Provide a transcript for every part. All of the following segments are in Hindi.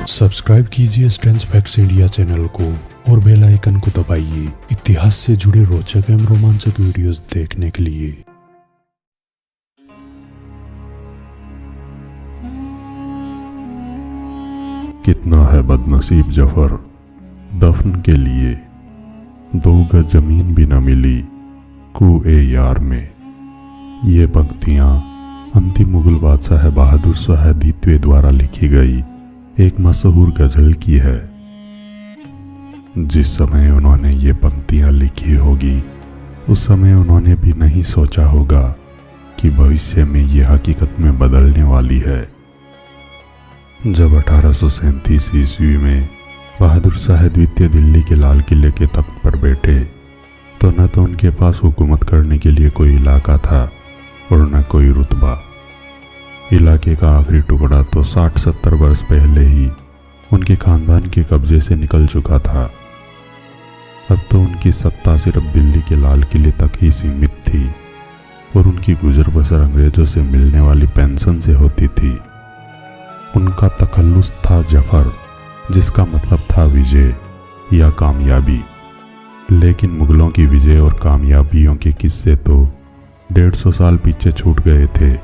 सब्सक्राइब कीजिए स्ट्रेंथ फैक्ट्स इंडिया चैनल को और बेल आइकन को दबाइए इतिहास से जुड़े रोचक एवं रोमांचक वीडियोस देखने के लिए। कितना है बदनसीब जफर, दफन के लिए 2 गज जमीन भी न मिली कुए यार में। ये पंक्तियां अंतिम मुगल बादशाह बहादुर शाह द्वितीय द्वारा लिखी गई एक मशहूर गजल की है। जिस समय उन्होंने ये पंक्तियां लिखी होगी उस समय उन्होंने भी नहीं सोचा होगा कि भविष्य में ये हकीकत में बदलने वाली है। जब 1837 ईस्वी में बहादुर शाह द्वितीय दिल्ली के लाल किले के तख्त पर बैठे तो न तो उनके पास हुकूमत करने के लिए कोई इलाका था और न कोई रुतबा। इलाके का आखिरी टुकड़ा तो 60-70 वर्ष पहले ही उनके खानदान के कब्जे से निकल चुका था। अब तो उनकी सत्ता सिर्फ दिल्ली के लाल किले तक ही सीमित थी और उनकी गुजर बसर अंग्रेजों से मिलने वाली पेंशन से होती थी। उनका तखल्लुस था जफर, जिसका मतलब था विजय या कामयाबी। लेकिन मुगलों की विजय और कामयाबियों के किस्से तो 150 साल पीछे छूट गए थे।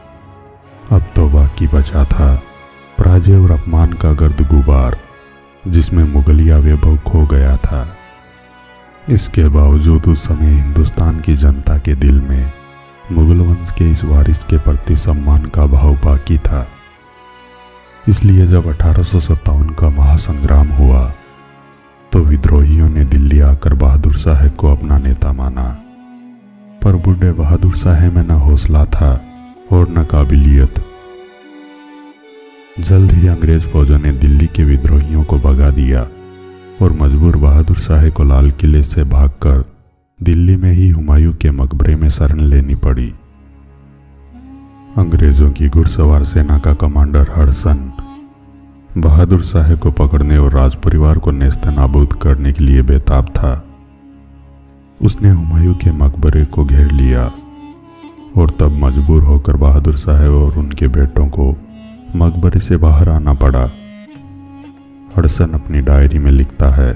अब तो बाकी बचा था पराजय और अपमान का गर्द गुबार, जिसमें मुगलिया वैभव खो गया था। इसके बावजूद उस समय हिंदुस्तान की जनता के दिल में मुगल वंश के इस वारिस के प्रति सम्मान का भाव बाकी था। इसलिए जब 1857 का महासंग्राम हुआ तो विद्रोहियों ने दिल्ली आकर बहादुर शाह को अपना नेता माना। पर बूढ़े बहादुर शाह में न हौसला था और न काबिलियत। जल्द ही अंग्रेज फौजों ने दिल्ली के विद्रोहियों को भगा दिया और मजबूर बहादुर शाह को लाल किले से भागकर दिल्ली में ही हुमायूं के मकबरे में शरण लेनी पड़ी। अंग्रेजों की घुड़सवार सेना का कमांडर हडसन बहादुर शाह को पकड़ने और राज परिवार को नेस्तनाबूद करने के लिए बेताब था। उसने हुमायूं के मकबरे को घेर लिया और तब मजबूर होकर बहादुर शाह और उनके बेटों को मकबरे से बाहर आना पड़ा। हडसन अपनी डायरी में लिखता है,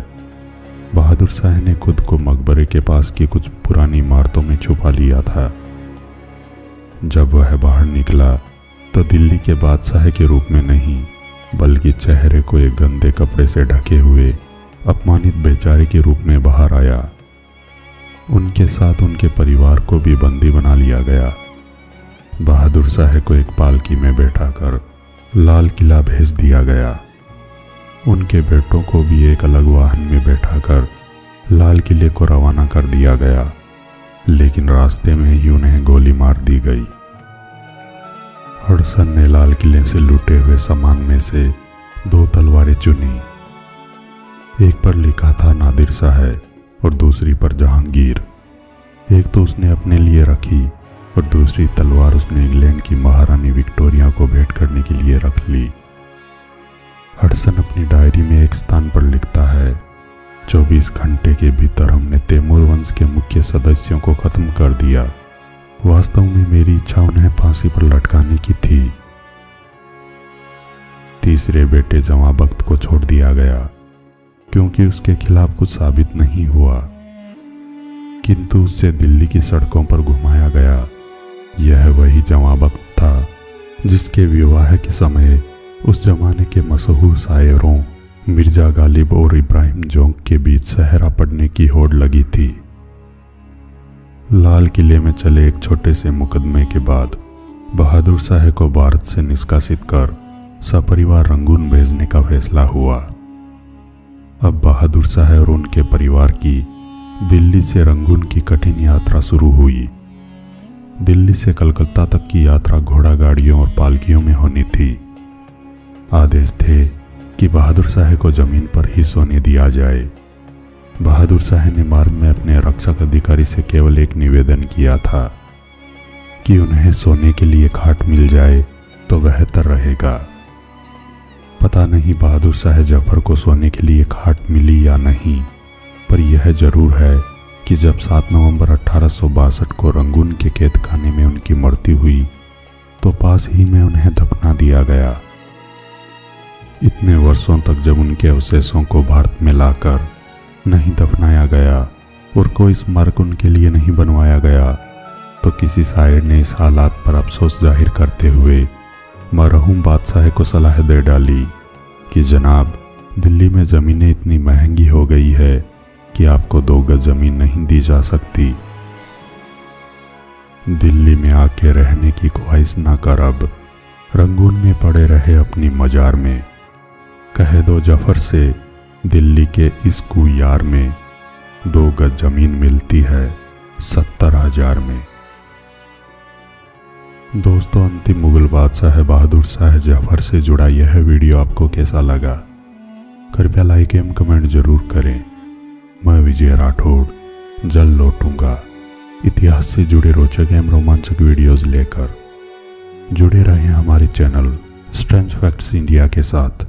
बहादुर शाह ने खुद को मकबरे के पास की कुछ पुरानी इमारतों में छुपा लिया था। जब वह बाहर निकला तो दिल्ली के बादशाह के रूप में नहीं बल्कि चेहरे को एक गंदे कपड़े से ढके हुए अपमानित बेचारे के रूप में बाहर आया। उनके साथ उनके परिवार को भी बंदी बना लिया गया। बहादुर शाह को एक पालकी में बैठाकर लाल किला भेज दिया गया। उनके बेटों को भी एक अलग वाहन में बैठाकर लाल किले को रवाना कर दिया गया, लेकिन रास्ते में ही उन्हें गोली मार दी गई। हडसन ने लाल किले से लूटे हुए सामान में से 2 तलवारें चुनी। एक पर लिखा था नादिर शाह और दूसरी पर जहांगीर। एक तो उसने अपने लिए रखी और दूसरी तलवार उसने इंग्लैंड की महारानी विक्टोरिया को भेंट करने के लिए रख ली। हडसन अपनी डायरी में एक स्थान पर लिखता है, 24 घंटे के भीतर हमने तैमूर वंश के मुख्य सदस्यों को खत्म कर दिया। वास्तव में मेरी इच्छा उन्हें फांसी पर लटकाने की थी। तीसरे बेटे जवां बख्त को छोड़ दिया गया क्योंकि उसके खिलाफ कुछ साबित नहीं हुआ, किंतु उसे दिल्ली की सड़कों पर घुमाया गया। यह वही जवां बख्त था जिसके विवाह के समय उस जमाने के मशहूर शायरों मिर्जा गालिब और इब्राहिम जोंक के बीच सहरा पड़ने की होड़ लगी थी। लाल किले में चले एक छोटे से मुकदमे के बाद बहादुर शाह को भारत से निष्कासित कर सपरिवार रंगून भेजने का फैसला हुआ। अब बहादुर शाह और उनके परिवार की दिल्ली से रंगून की कठिन यात्रा शुरू हुई। दिल्ली से कलकत्ता तक की यात्रा घोड़ा गाड़ियों और पालकियों में होनी थी। आदेश थे कि बहादुर शाह को जमीन पर ही सोने दिया जाए। बहादुर शाह ने मार्ग में अपने रक्षक अधिकारी से केवल एक निवेदन किया था कि उन्हें सोने के लिए खाट मिल जाए तो बेहतर रहेगा। पता नहीं बहादुर शाह जफर को सोने के लिए खाट मिली या नहीं, पर यह जरूर है कि जब 7 नवंबर 1862 को रंगून के कैद खाने में उनकी मृत्यु हुई तो पास ही में उन्हें दफना दिया गया। इतने वर्षों तक जब उनके अवशेषों को भारत में लाकर नहीं दफनाया गया और कोई स्मारक उनके लिए नहीं बनवाया गया, तो किसी शायर ने इस हालात पर अफसोस जाहिर करते हुए मरहूम बादशाह को सलाह दे डाली कि जनाब, दिल्ली में ज़मीनें इतनी महंगी हो गई है कि आपको 2 गज ज़मीन नहीं दी जा सकती। दिल्ली में आके रहने की ख्वाहिश ना कर, अब रंगून में पड़े रहे अपनी मजार में। कह दो जफर से दिल्ली के इस कुयार में 2 गज ज़मीन मिलती है 70,000 में। दोस्तों, अंतिम मुगल बादशाह बहादुर शाह जफर से जुड़ा यह वीडियो आपको कैसा लगा? कृपया लाइक एवं कमेंट जरूर करें। मैं विजय राठौड़ जल्द लौटूंगा इतिहास से जुड़े रोचक एवं रोमांचक वीडियोस लेकर। जुड़े रहें हमारे चैनल स्ट्रेंज फैक्ट्स इंडिया के साथ।